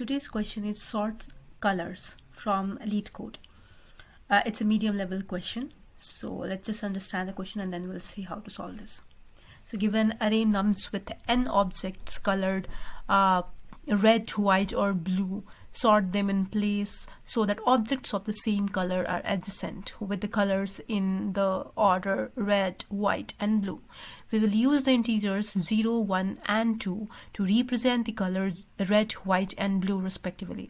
Today's question is sort colors from LeetCode. It's a medium level question. So let's just understand the question and then we'll see how to solve this. So given array nums with n objects colored red, white or blue, sort them in place so that objects of the same color are adjacent with the colors in the order red, white and blue. We will use the integers 0, 1 and 2 to represent the colors red, white and blue respectively.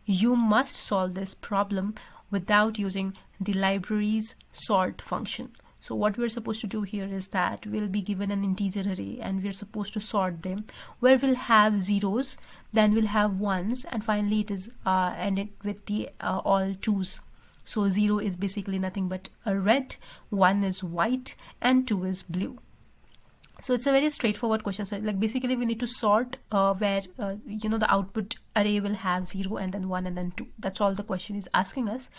You must solve this problem without using the library's sort function. So what we're supposed to do here is that we'll be given an integer array and we're supposed to sort them, where we'll have zeros, then we'll have ones, and finally it is ended with the all twos. So 0 is basically nothing but a red, 1 is white and 2 is blue. So it's a very straightforward question. So like basically we need to sort where the output array will have 0 and then 1 and then 2. That's all the question is asking us.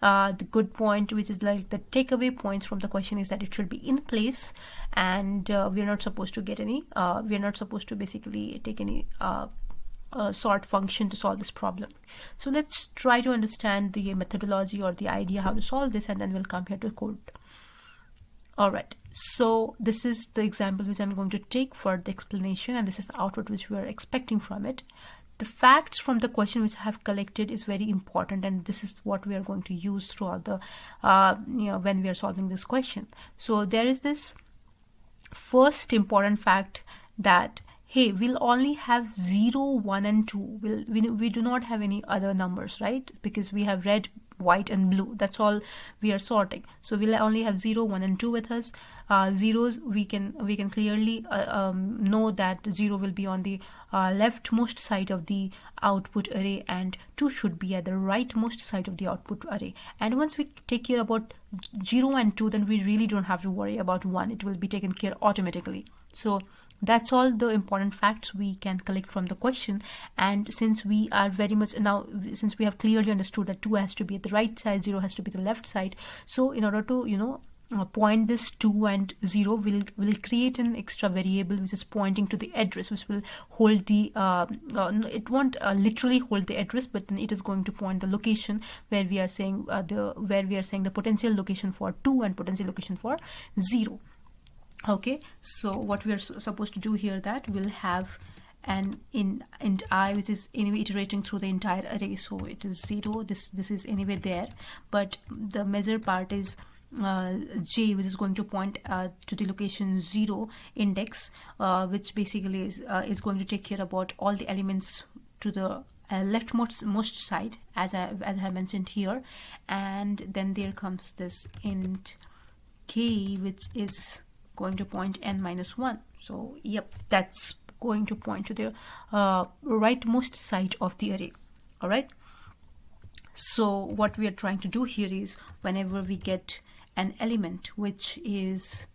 The good point, which is like the takeaway points from the question, is that it should be in place, and we're not supposed to get any we're not supposed to basically take any sort function to solve this problem. So let's try to understand the methodology or the idea how to solve this, and then we'll come here to code. Alright, so this is the example which I'm going to take for the explanation, and this is the output which we are expecting from it. The facts from the question which I have collected is very important, and this is what we are going to use throughout the when we are solving this question. So there is this first important fact that hey, we'll only have 0, 1 and 2. We do not have any other numbers, right? Because we have red, white and blue. That's all we are sorting. So we'll only have 0, 1 and 2 with us. Zeros, we can clearly know that 0 will be on the leftmost side of the output array and 2 should be at the rightmost side of the output array. And once we take care about 0 and 2, then we really don't have to worry about 1. It will be taken care automatically. So that's all the important facts we can collect from the question. And since we are very much now, since we have clearly understood that 2 has to be at the right side, 0 has to be the left side, so in order to point this 2 and 0, will create an extra variable which is pointing to the address, which will hold the it won't literally hold the address, but then it is going to point the location where we are saying the potential location for 2 and potential location for 0. Okay, so what we are supposed to do here, that we'll have an int I, which is anyway iterating through the entire array. So it is 0, this is anyway there, but the measure part is j, which is going to point to the location 0 index, which basically is going to take care about all the elements to the leftmost side, as I have mentioned here. And then there comes this int k, which is going to point n-1. So yep, that's going to point to the rightmost side of the array. All right, so what we are trying to do here is, whenever we get an element which is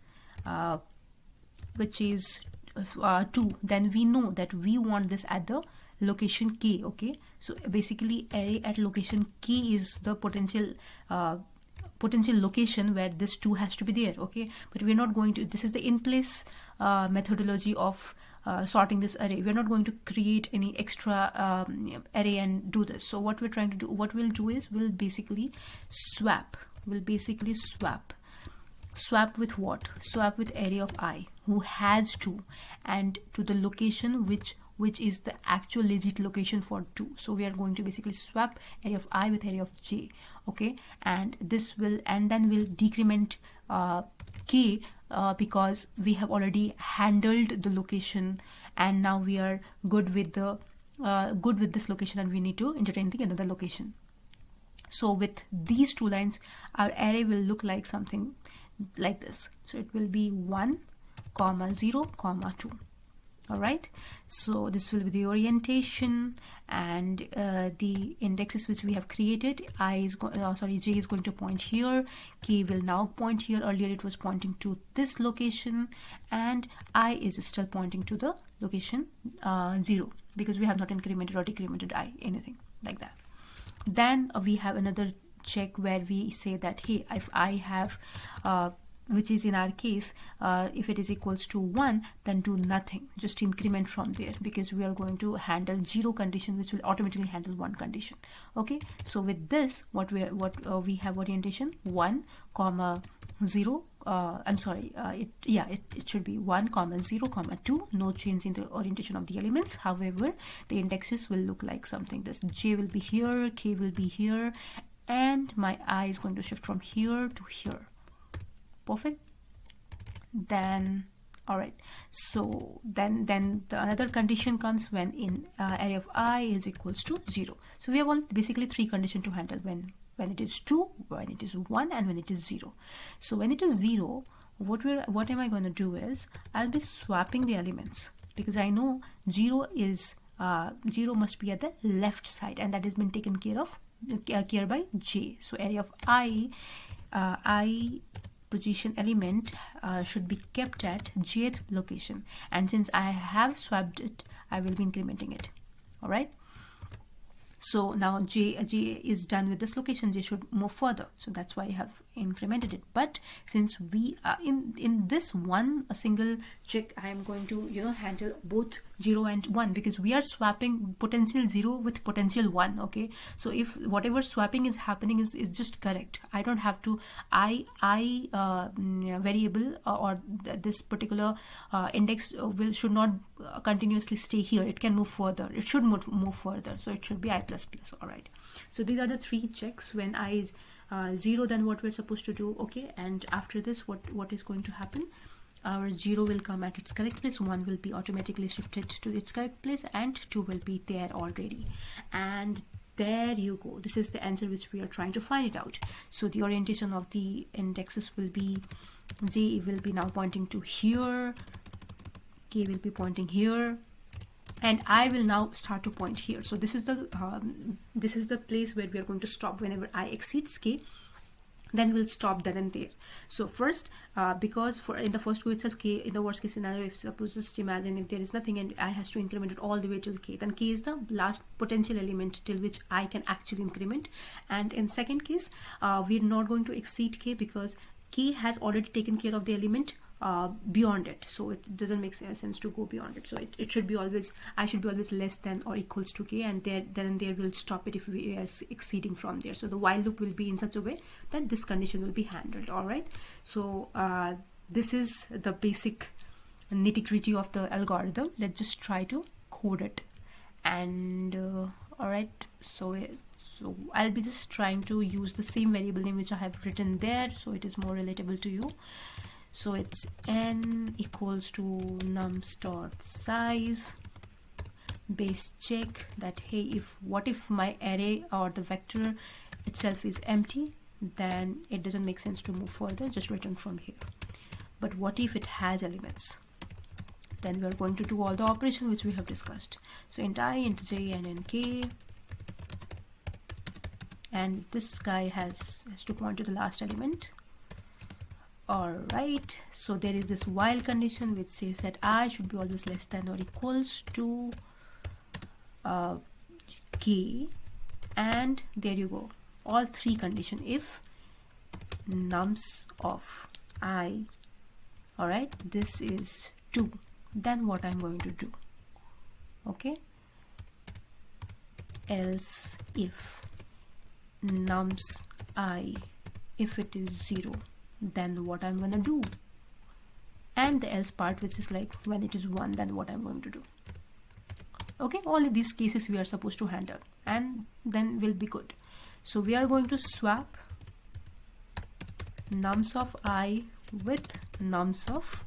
2, then we know that we want this at the location k. Okay, so basically array at location k is the potential location where this 2 has to be there. Okay, but we're not going to, this is the in place methodology of sorting this array. We're not going to create any extra array and do this. So what we're trying to do, what we'll do is we'll basically swap with what? Swap with array of I who has 2 and to the location which is the actual legit location for 2. So we are going to basically swap array of I with array of j. Okay, and this will, and then we'll decrement k because we have already handled the location, and now we are good with the good with this location, and we need to entertain the another location. So with these two lines, our array will look like something like this. So it will be 1, 0, 2. All right, so this will be the orientation, and the indexes which we have created. j is going to point here, k will now point here. Earlier it was pointing to this location, and I is still pointing to the location 0, because we have not incremented or decremented I, anything like that. Then we have another check where we say that hey, if I have which is in our case, if it is equals to 1, then do nothing, just increment from there, because we are going to handle 0 condition, which will automatically handle 1 condition. Okay, so with this, we have orientation 1, 0. I'm sorry, it should be 1, 0, 2. No change in the orientation of the elements. However, the indexes will look like something. This j will be here, k will be here, and my I is going to shift from here to here. Perfect. Then all right, so then the another condition comes when in array of I is equals to 0. So we have basically 3 conditions to handle: when it is 2, when it is 1, and when it is 0. So when it is 0, what am I going to do is I'll be swapping the elements, because I know 0 0 must be at the left side, and that has been taken care by j. So array of I position element should be kept at jth location, and since I have swapped it, I will be incrementing it. All right, so now j is done with this location, j should move further, so that's why I have incremented it. But since we are in this a single check, I am going to handle both 0 and 1, because we are swapping potential 0 with potential 1. Okay, so if whatever swapping is happening is just correct, I don't have to variable or this particular index should not continuously stay here. It can move further, it should move further, so it should be I++. All right, so these are the 3 checks. When I is 0, then what we're supposed to do. Okay, and after this, what is going to happen? Our 0 will come at its correct place, 1 will be automatically shifted to its correct place, and 2 will be there already. And there you go. This is the answer which we are trying to find it out. So the orientation of the indexes will be, j will be now pointing to here, k will be pointing here, and I will now start to point here. So this is the place where we are going to stop whenever I exceeds k. Then we'll stop then and there. So first, because in the first go itself, k, in the worst case scenario, if suppose just imagine if there is nothing and I has to increment it all the way till k, then k is the last potential element till which I can actually increment. And in second case, we're not going to exceed k, because k has already taken care of the element beyond it, so it doesn't make sense to go beyond it. So it should be always, I should be always less than or equals to k, and there will stop it if we are exceeding from there. So the while loop will be in such a way that this condition will be handled. All right, so this is the basic nitty-gritty of the algorithm. Let's just try to code it. And all right, so I'll be just trying to use the same variable name which I have written there, so it is more relatable to you. So it's n equals to nums dot size base check that, hey, what if my array or the vector itself is empty, then it doesn't make sense to move further, just return from here. But what if it has elements? Then we are going to do all the operation which we have discussed. So int I, int j, and int k, and this guy has to point to the last element. All right, so there is this while condition which says that I should be always less than or equals to k, and there you go, all 3 condition. If nums of I, all right, this is 2, then what I'm going to do. Okay, else if nums I, if it is 0, then what I'm gonna do. And the else part, which is like when it is 1, then what I'm going to do. Okay, all of these cases we are supposed to handle, and then we'll be good. So we are going to swap nums of I with nums of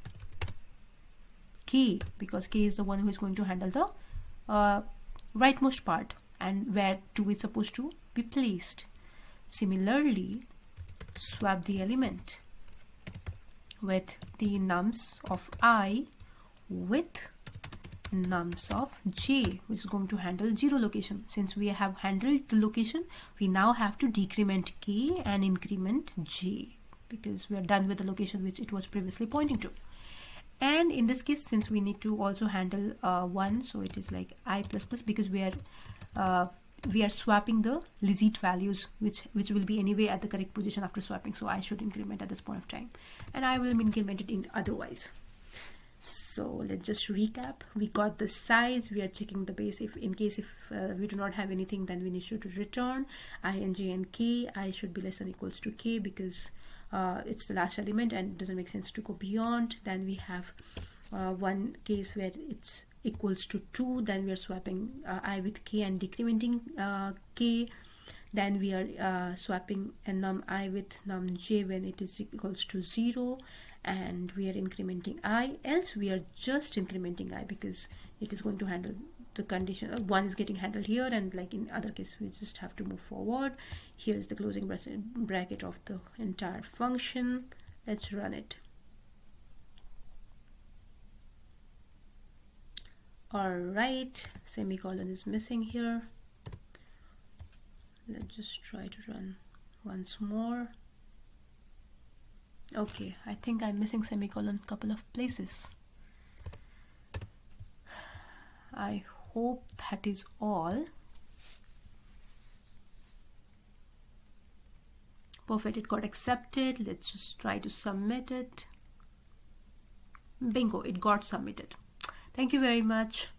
k, because k is the one who is going to handle the rightmost part and where 2 is supposed to be placed. Similarly, swap the element with the nums of I with nums of j, which is going to handle 0 location. Since we have handled the location, we now have to decrement k and increment j, because we are done with the location which it was previously pointing to. And in this case, since we need to also handle 1, so it is like I++, because we are we are swapping the Lizette values, which will be anyway at the correct position after swapping. So I should increment at this point of time, and I will increment it in otherwise. So let's just recap. We got the size. We are checking the base. If in case if we do not have anything, then we need to return ing and k. I should be less than or equals to k because it's the last element and it doesn't make sense to go beyond. Then we have one case where it's equals to 2, then we are swapping I with k and decrementing k. Then we are swapping num I with num j when it is equals to 0, and we are incrementing I, else we are just incrementing I because it is going to handle the condition. One is getting handled here, and like in other case we just have to move forward. Here is the closing bracket of the entire function. Let's run it. Alright, semicolon is missing here. Let's just try to run once more. Okay, I think I'm missing semicolon a couple of places. I hope that is all. Perfect, it got accepted. Let's just try to submit it. Bingo, it got submitted. Thank you very much.